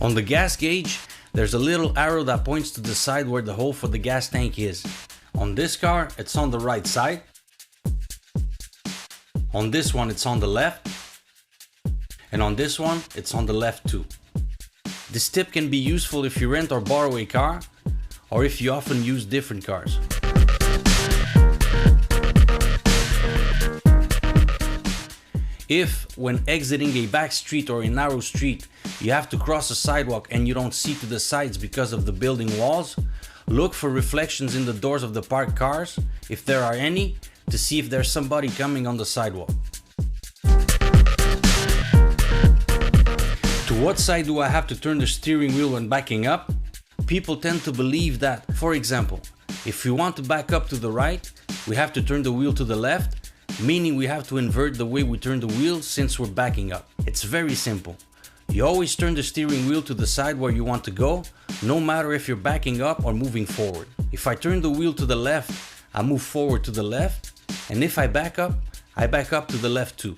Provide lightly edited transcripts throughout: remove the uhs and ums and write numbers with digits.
On the gas gauge, there's a little arrow that points to the side where the hole for the gas tank is. On this car, it's on the right side. On this one, it's on the left. And on this one, it's on the left too. This tip can be useful if you rent or borrow a car, or if you often use different cars. If, when exiting a back street or a narrow street, you have to cross a sidewalk and you don't see to the sides because of the building walls, look for reflections in the doors of the parked cars, if there are any, to see if there's somebody coming on the sidewalk. To what side do I have to turn the steering wheel when backing up? People tend to believe that, for example, if we want to back up to the right, we have to turn the wheel to the left, meaning we have to invert the way we turn the wheel since we're backing up. It's very simple. You always turn the steering wheel to the side where you want to go, no matter if you're backing up or moving forward. If I turn the wheel to the left, I move forward to the left, and if I back up to the left too.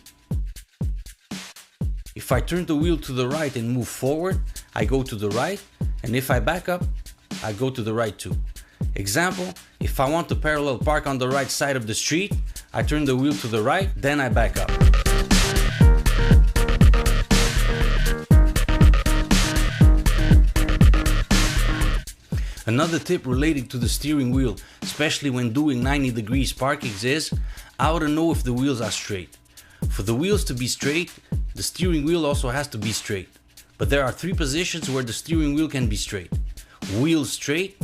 If I turn the wheel to the right and move forward, I go to the right, and if I back up, I go to the right too. Example, if I want to parallel park on the right side of the street, I turn the wheel to the right, then I back up. Another tip related to the steering wheel, especially when doing 90 degrees parkings, is how to know if the wheels are straight. For the wheels to be straight, the steering wheel also has to be straight. But there are 3 positions where the steering wheel can be straight. Wheels straight,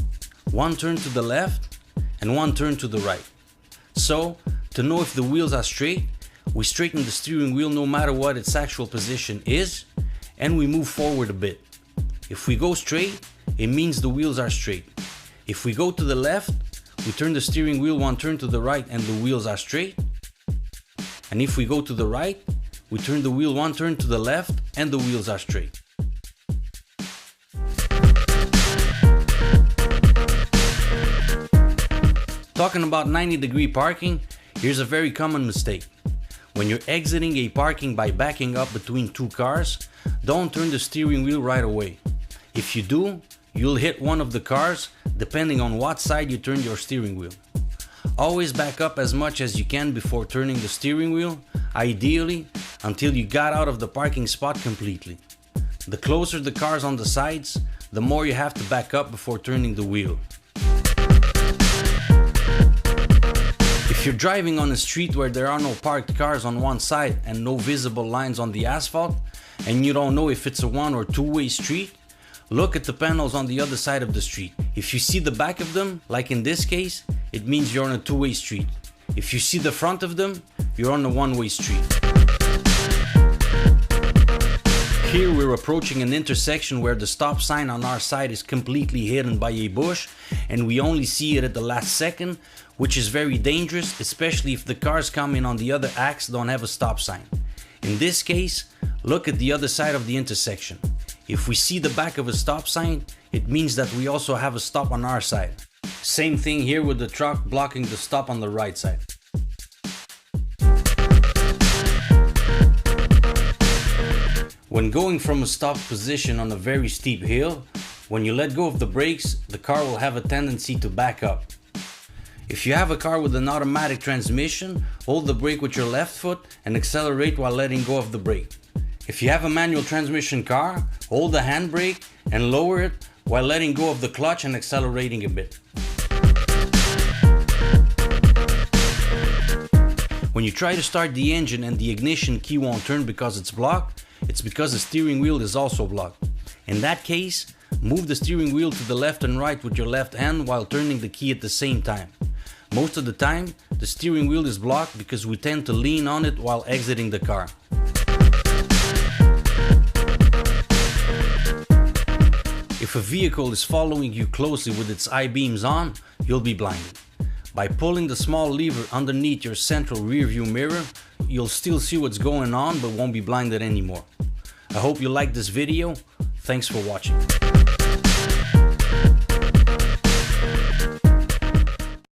1 turn to the left, and 1 turn to the right. So, to know if the wheels are straight, we straighten the steering wheel no matter what its actual position is, and we move forward a bit. If we go straight, it means the wheels are straight. If we go to the left, we turn the steering wheel 1 turn to the right and the wheels are straight. And if we go to the right, we turn the wheel 1 turn to the left and the wheels are straight. Talking about 90-degree parking, here's a very common mistake. When you're exiting a parking by backing up between 2 cars, don't turn the steering wheel right away. If you do, you'll hit one of the cars, depending on what side you turn your steering wheel. Always back up as much as you can before turning the steering wheel, ideally until you got out of the parking spot completely. The closer the cars on the sides, the more you have to back up before turning the wheel. If you're driving on a street where there are no parked cars on one side and no visible lines on the asphalt, and you don't know if it's a 1- or 2-way street, look at the panels on the other side of the street. If you see the back of them, like in this case, it means you're on a 2-way street. If you see the front of them, you're on a 1-way street. Here we're approaching an intersection where the stop sign on our side is completely hidden by a bush and we only see it at the last second, which is very dangerous, especially if the cars coming on the other axis don't have a stop sign. In this case, look at the other side of the intersection. If we see the back of a stop sign, it means that we also have a stop on our side. Same thing here with the truck blocking the stop on the right side. When going from a stopped position on a very steep hill, when you let go of the brakes, the car will have a tendency to back up. If you have a car with an automatic transmission, hold the brake with your left foot and accelerate while letting go of the brake. If you have a manual transmission car, hold the handbrake and lower it while letting go of the clutch and accelerating a bit. When you try to start the engine and the ignition key won't turn because it's blocked, it's because the steering wheel is also blocked. In that case, move the steering wheel to the left and right with your left hand while turning the key at the same time. Most of the time, the steering wheel is blocked because we tend to lean on it while exiting the car. If a vehicle is following you closely with its I-beams on, you'll be blinded. By pulling the small lever underneath your central rear view mirror, you'll still see what's going on but won't be blinded anymore. I hope you liked this video. Thanks for watching.